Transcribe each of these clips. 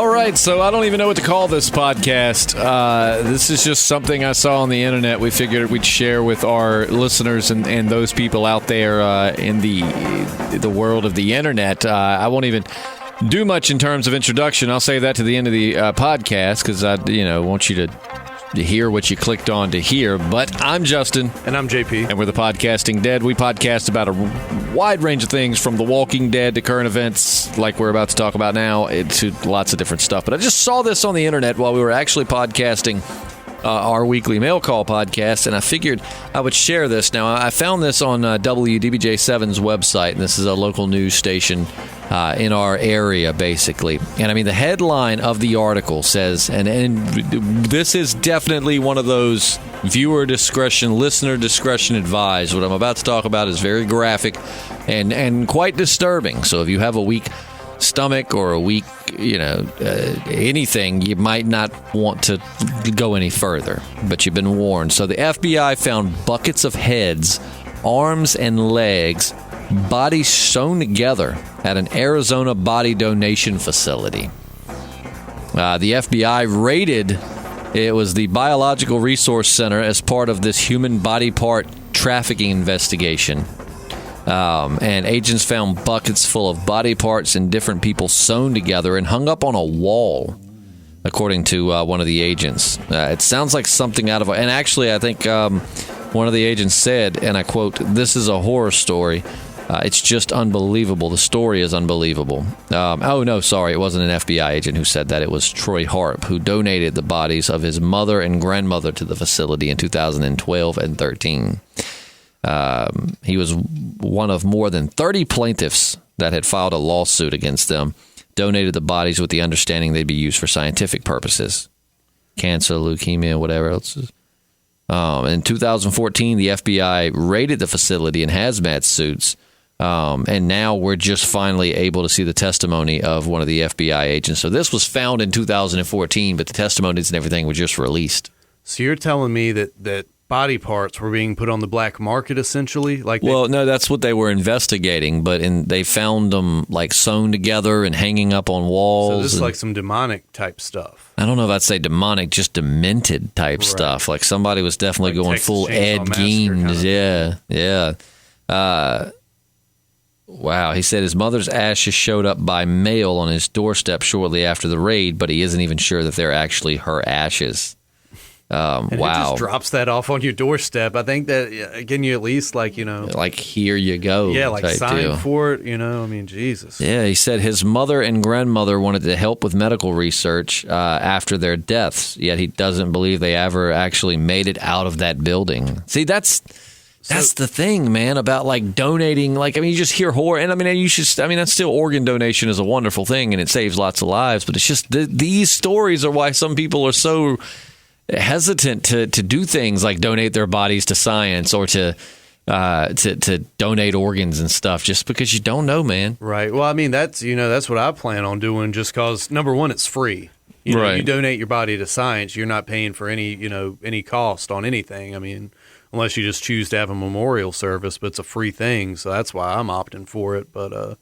All right, so I don't even know what to call this podcast. This is just something I saw on the internet. We figured we'd share with our listeners and those people out there in the world of the internet. I won't even do much in terms of introduction. I'll save that to the end of the podcast because I want you to hear what you clicked on to hear. But I'm Justin. And I'm JP. And we're the Podcasting Dead. We podcast about a wide range of things, from The Walking Dead to current events like we're about to talk about now, to lots of different stuff. But I just saw this on the internet while we were actually podcasting our weekly mail call podcast, and I figured I would share this. Now, I found this on WDBJ7's website, and this is a local news station in our area, basically. And I mean, the headline of the article says, and this is definitely one of those viewer discretion, listener discretion advised. What I'm about to talk about is very graphic and quite disturbing. So if you have a weak stomach or a weak, anything, you might not want to go any further, but you've been warned. So the FBI found buckets of heads, arms, and legs, bodies sewn together at an Arizona body donation facility. The FBI raided, it was the Biological Resource Center, as part of this human body part trafficking investigation. And agents found buckets full of body parts and different people sewn together and hung up on a wall, according to one of the agents. It sounds like something out of... And actually, I think one of the agents said, and I quote, "This is a horror story. It's just unbelievable. The story is unbelievable." It wasn't an FBI agent who said that. It was Troy Harp, who donated the bodies of his mother and grandmother to the facility in 2012 and 13. He was one of more than 30 plaintiffs that had filed a lawsuit against them, donated the bodies with the understanding they'd be used for scientific purposes. Cancer, leukemia, whatever else. In 2014, the FBI raided the facility in hazmat suits, and now we're just finally able to see the testimony of one of the FBI agents. So this was found in 2014, but the testimonies and everything were just released. So you're telling me that body parts were being put on the black market, essentially? No, that's what they were investigating, but they found them like sewn together and hanging up on walls. So this is like some demonic type stuff. I don't know if I'd say demonic, just demented type stuff. Like somebody was definitely going Texas full Ed Gein. Yeah. Wow. He said his mother's ashes showed up by mail on his doorstep shortly after the raid, but he isn't even sure that they're actually her ashes. And wow. It just drops that off on your doorstep. I think that, can you at least, like here you go. Yeah, like sign for it, I mean, Jesus. Yeah, he said his mother and grandmother wanted to help with medical research after their deaths, yet he doesn't believe they ever actually made it out of that building. See, that's the thing, man, about like donating. Like, I mean, you just hear horror, and I mean, that's still organ donation is a wonderful thing, and it saves lots of lives. But it's just these stories are why some people are so hesitant to do things like donate their bodies to science or to donate organs and stuff, just because you don't know, man. Right. Well, I mean, that's what I plan on doing, just because, number one, it's free. Right. You donate your body to science, you're not paying for any cost on anything. I mean, unless you just choose to have a memorial service, but it's a free thing, so that's why I'm opting for it. But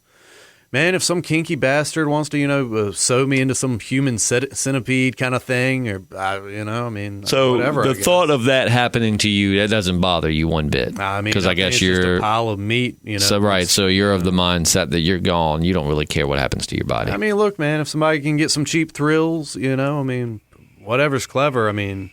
man, if some kinky bastard wants to, sew me into some human centipede kind of thing, or so whatever. The thought of that happening to you, that doesn't bother you one bit. I mean, because I guess it's you're just a pile of meat. So you're of the mindset that you're gone. You don't really care what happens to your body. I mean, look, man, if somebody can get some cheap thrills, whatever's clever. I mean.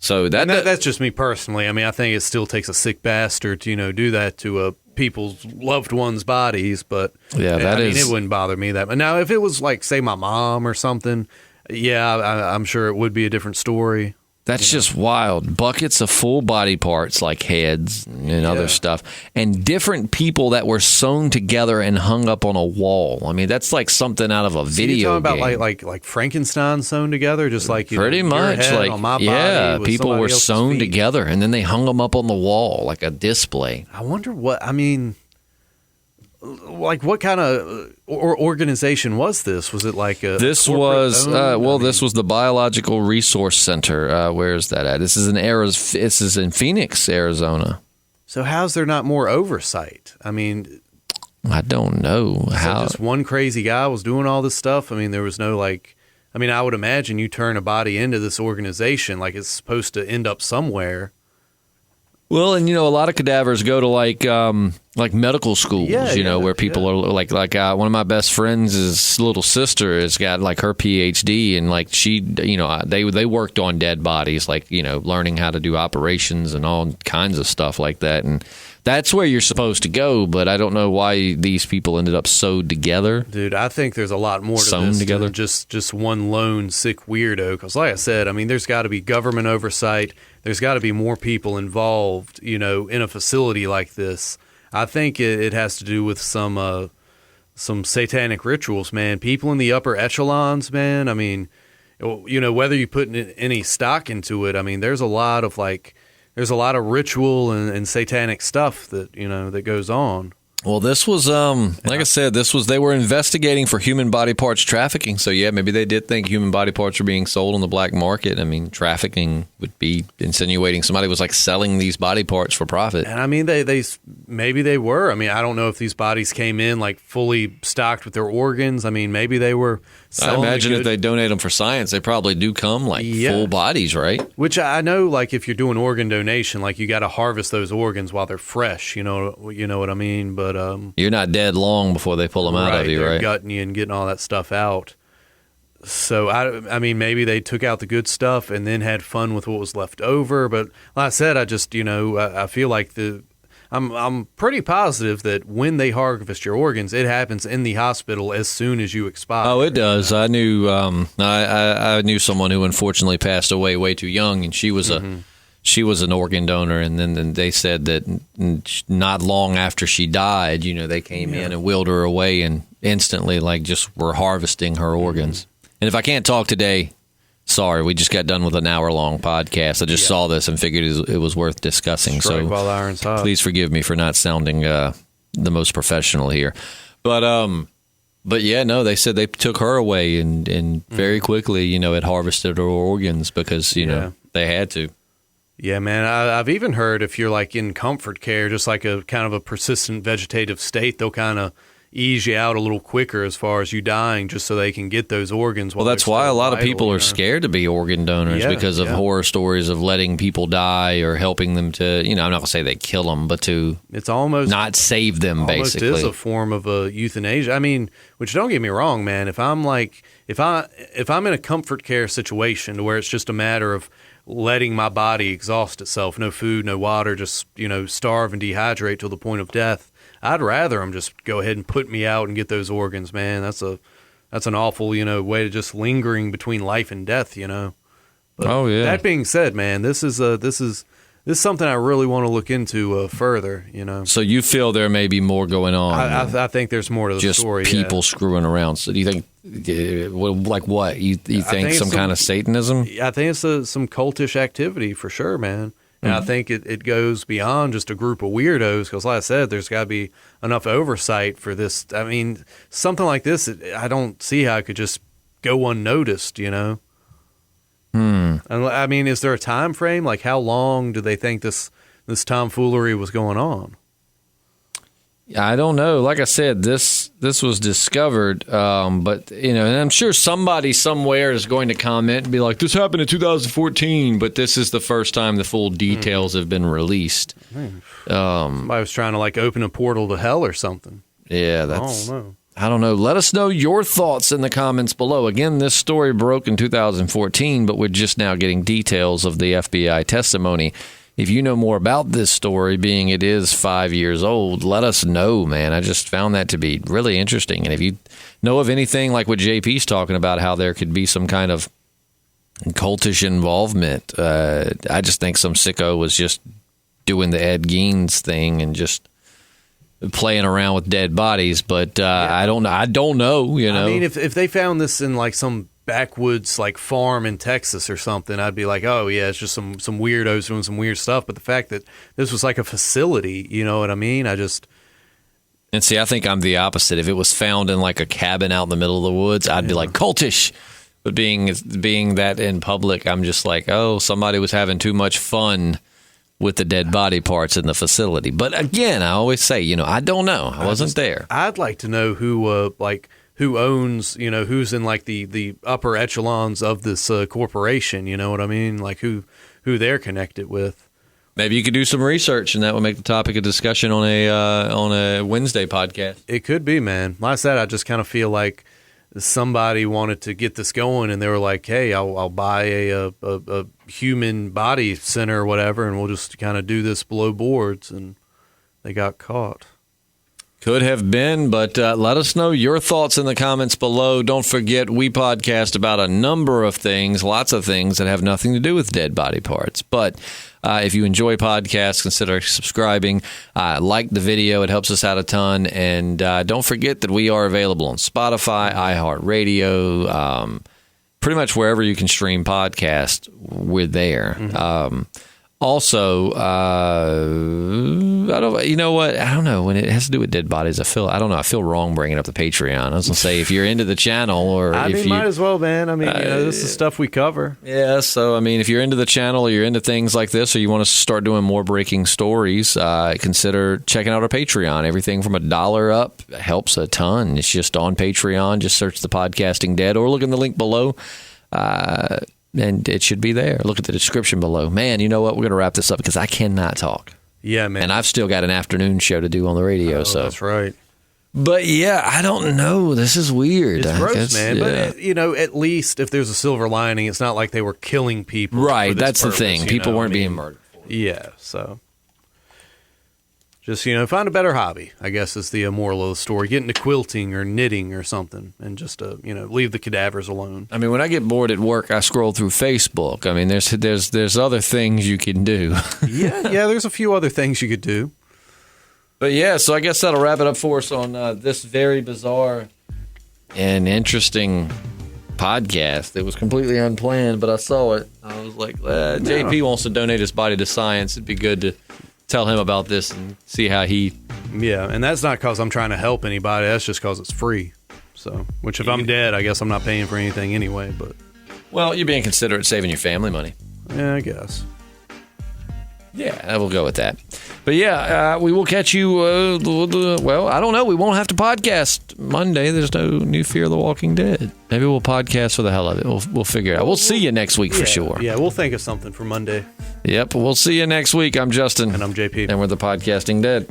So that's just me personally. I mean, I think it still takes a sick bastard to, do that to people's loved ones' bodies. But yeah, it wouldn't bother me that much. Now, if it was like, say, my mom or something, I'm sure it would be a different story. That's just wild. Buckets of full body parts like heads and other stuff, and different people that were sewn together and hung up on a wall. I mean, that's like something out of a video game. You're talking about like Frankenstein sewn together, just like pretty much your head like on my body people were sewn feet together and then they hung them up on the wall like a display. I wonder what kind of organization was this? Was it like a This was this was the Biological Resource Center. Where is that at? This is in Phoenix, Arizona. So how's there not more oversight? I mean, I don't know how. So just one crazy guy was doing all this stuff. I mean, there was no I would imagine you turn a body into this organization, like it's supposed to end up somewhere. Well, and a lot of cadavers go to like medical schools, where people are like one of my best friends' little sister has got like her PhD, and like she, they worked on dead bodies, like learning how to do operations and all kinds of stuff like that, and that's where you're supposed to go. But I don't know why these people ended up sewed together. Dude, I think there's a lot more to this together than just one lone sick weirdo. Because like I said, I mean, there's got to be government oversight. There's got to be more people involved, in a facility like this. I think it has to do with some satanic rituals, man. People in the upper echelons, man. I mean, whether you put any stock into it, I mean, there's a lot of ritual and satanic stuff that that goes on. Well, this was, like I said, they were investigating for human body parts trafficking. So, yeah, maybe they did think human body parts were being sold on the black market. I mean, trafficking would be insinuating somebody was like selling these body parts for profit. And I mean, maybe they were. I mean, I don't know if these bodies came in like fully stocked with their organs. I mean, maybe they were selling. I imagine if they donate them for science, they probably do come like full bodies, right? Which I know, like if you're doing organ donation, like you got to harvest those organs while they're fresh. You know what I mean? But you're not dead long before they pull them out of you, they're right? Gutting you and getting all that stuff out. So I mean, maybe they took out the good stuff and then had fun with what was left over. But like I said, I just I feel like I'm pretty positive that when they harvest your organs, it happens in the hospital as soon as you expire. Oh, it does. I knew I knew someone who unfortunately passed away way too young, and she was an organ donor, and then they said that not long after she died, they came in and wheeled her away and instantly just were harvesting her organs. And if I can't talk today, sorry, we just got done with an hour-long podcast. I just saw this and figured it was worth discussing. Strike so while the iron's hot. Please forgive me for not sounding the most professional here. But yeah, no, they said they took her away and very quickly, it harvested her organs because, they had to. Yeah, man. I've even heard if you're like in comfort care, just like a kind of a persistent vegetative state, they'll kind of ease you out a little quicker as far as you dying, just so they can get those organs. Well, that's why a lot of people are scared to be organ donors because of horror stories of letting people die or helping them to, I'm not gonna say they kill them, but to it's almost not save them. Basically, is a form of euthanasia. I mean, which don't get me wrong, man. If I'm in a comfort care situation to where it's just a matter of letting my body exhaust itself, no food, no water, just starve and dehydrate till the point of death, I'd rather them just go ahead and put me out and get those organs, man. That's an awful way to just lingering between life and death, But that being said, man, this is something I really want to look into further, So you feel there may be more going on? I think there's more to the story. Just people screwing around. So do you think, like what? You think some kind of Satanism? I think it's some cultish activity for sure, man. And I think it goes beyond just a group of weirdos because, like I said, there's got to be enough oversight for this. I mean, something like this, I don't see how it could just go unnoticed, And I mean, is there a time frame? Like, how long do they think this tomfoolery was going on? I don't know. Like I said, this was discovered, but and I'm sure somebody somewhere is going to comment and be like, "This happened in 2014," but this is the first time the full details have been released. Somebody was trying to open a portal to hell or something. Yeah, I don't know. Let us know your thoughts in the comments below. Again, this story broke in 2014, but we're just now getting details of the FBI testimony. If you know more about this story, being it is 5 years old, let us know, man. I just found that to be really interesting. And if you know of anything like what JP's talking about, how there could be some kind of cultish involvement, I just think some sicko was just doing the Ed Gein thing and just playing around with dead bodies. But I don't know. I mean, if they found this in some backwoods farm in Texas or something, I'd be like, oh yeah, it's just some weirdos doing some weird stuff. But the fact that this was a facility, you know what I mean? I think I'm the opposite. If it was found in a cabin out in the middle of the woods, I'd be like cultish. But being that in public, I'm just like, oh, somebody was having too much fun with the dead body parts in the facility. But again, I always say, I don't know. I wasn't there. I'd like to know who owns, who's in like the upper echelons of this corporation. You know what I mean? Like who they're connected with. Maybe you could do some research, and that would make the topic of discussion on a Wednesday podcast. It could be, man. Like I said, I just kind of feel like somebody wanted to get this going, and they were like, "Hey, I'll buy a human body center or whatever, and we'll just kind of do this below boards." And they got caught. Could have been, but let us know your thoughts in the comments below. Don't forget, we podcast about a number of things, lots of things that have nothing to do with dead body parts. But if you enjoy podcasts, consider subscribing. Like the video. It helps us out a ton. And don't forget that we are available on Spotify, iHeartRadio, pretty much wherever you can stream podcasts, we're there. Mm-hmm. Also, I don't know, when it has to do with dead bodies, I feel wrong bringing up the Patreon. I was going to say, if you're into the channel, or might as well, man. I mean, this is stuff we cover. Yeah. So, I mean, if you're into the channel, or you're into things like this, or you want to start doing more breaking stories, consider checking out our Patreon. Everything from $1 up helps a ton. It's just on Patreon. Just search the Podcasting Dead, or look in the link below. And it should be there. Look at the description below. Man, you know what? We're going to wrap this up because I cannot talk. Yeah, man. And I've still got an afternoon show to do on the radio. Oh, so that's right. But yeah, I don't know. This is weird. It's gross, man. Yeah. But, at least if there's a silver lining, it's not like they were killing people. Right. That's the thing. People weren't being murdered. Yeah. So just, find a better hobby, I guess, is the moral of the story. Get into quilting or knitting or something, and just, leave the cadavers alone. I mean, when I get bored at work, I scroll through Facebook. I mean, there's other things you can do. Yeah, there's a few other things you could do. But yeah, so I guess that'll wrap it up for us on this very bizarre and interesting podcast. It was completely unplanned, but I saw it. I was like, JP wants to donate his body to science. It'd be good to tell him about this and see how he... Yeah, and that's not because I'm trying to help anybody. That's just because it's free. So, which if I'm dead, I guess I'm not paying for anything anyway. But well, you're being considerate, saving your family money. Yeah, I guess. Yeah, we'll go with that. But yeah, we will catch you, well, I don't know. We won't have to podcast Monday. There's no new Fear of the Walking Dead. Maybe we'll podcast for the hell of it. We'll figure it out. We'll see you next week for sure. Yeah, we'll think of something for Monday. Yep, we'll see you next week. I'm Justin. And I'm JP. And we're the Podcasting Dead.